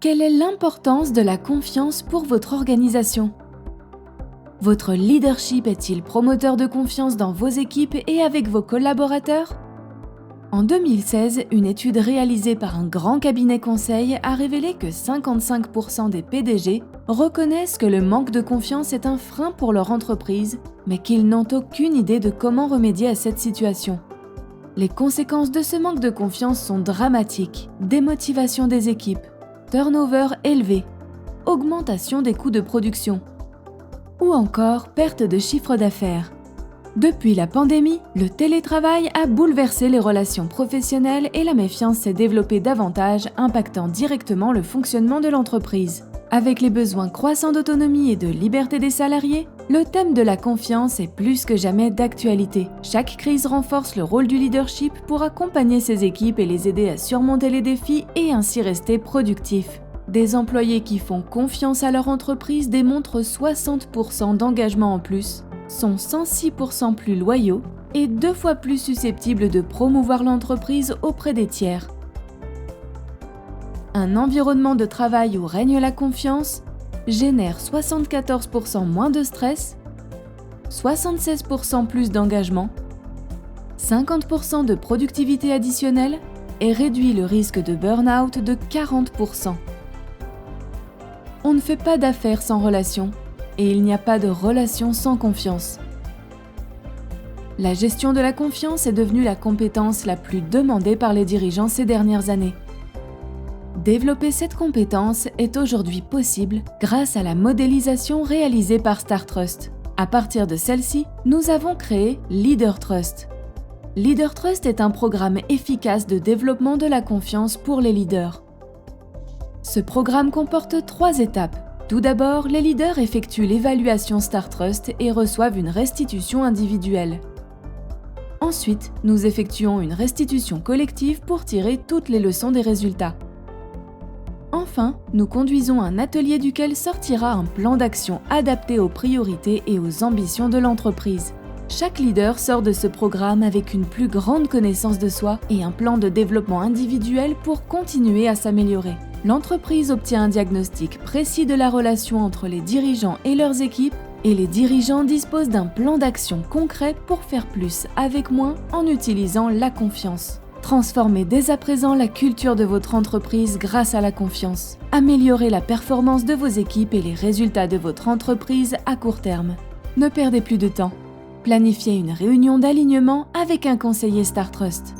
Quelle est l'importance de la confiance pour votre organisation ? Votre leadership est-il promoteur de confiance dans vos équipes et avec vos collaborateurs ? En 2016, une étude réalisée par un grand cabinet conseil a révélé que 55% des PDG reconnaissent que le manque de confiance est un frein pour leur entreprise, mais qu'ils n'ont aucune idée de comment remédier à cette situation. Les conséquences de ce manque de confiance sont dramatiques. Démotivation des équipes, turnover élevé, augmentation des coûts de production, ou encore perte de chiffre d'affaires. Depuis la pandémie, le télétravail a bouleversé les relations professionnelles et la méfiance s'est développée davantage, impactant directement le fonctionnement de l'entreprise. Avec les besoins croissants d'autonomie et de liberté des salariés, le thème de la confiance est plus que jamais d'actualité. Chaque crise renforce le rôle du leadership pour accompagner ses équipes et les aider à surmonter les défis et ainsi rester productifs. Des employés qui font confiance à leur entreprise démontrent 60% d'engagement en plus, sont 106% plus loyaux et 2 fois plus susceptibles de promouvoir l'entreprise auprès des tiers. Un environnement de travail où règne la confiance génère 74% moins de stress, 76% plus d'engagement, 50% de productivité additionnelle et réduit le risque de burn-out de 40%. On ne fait pas d'affaires sans relation. Et il n'y a pas de relation sans confiance. La gestion de la confiance est devenue la compétence la plus demandée par les dirigeants ces dernières années. Développer cette compétence est aujourd'hui possible grâce à la modélisation réalisée par StarTrust. À partir de celle-ci, nous avons créé LeaderTrust. LeaderTrust est un programme efficace de développement de la confiance pour les leaders. Ce programme comporte 3 étapes. Tout d'abord, les leaders effectuent l'évaluation StarTrust et reçoivent une restitution individuelle. Ensuite, nous effectuons une restitution collective pour tirer toutes les leçons des résultats. Enfin, nous conduisons un atelier duquel sortira un plan d'action adapté aux priorités et aux ambitions de l'entreprise. Chaque leader sort de ce programme avec une plus grande connaissance de soi et un plan de développement individuel pour continuer à s'améliorer. L'entreprise obtient un diagnostic précis de la relation entre les dirigeants et leurs équipes et les dirigeants disposent d'un plan d'action concret pour faire plus avec moins en utilisant la confiance. Transformez dès à présent la culture de votre entreprise grâce à la confiance. Améliorez la performance de vos équipes et les résultats de votre entreprise à court terme. Ne perdez plus de temps. Planifiez une réunion d'alignement avec un conseiller StarTrust.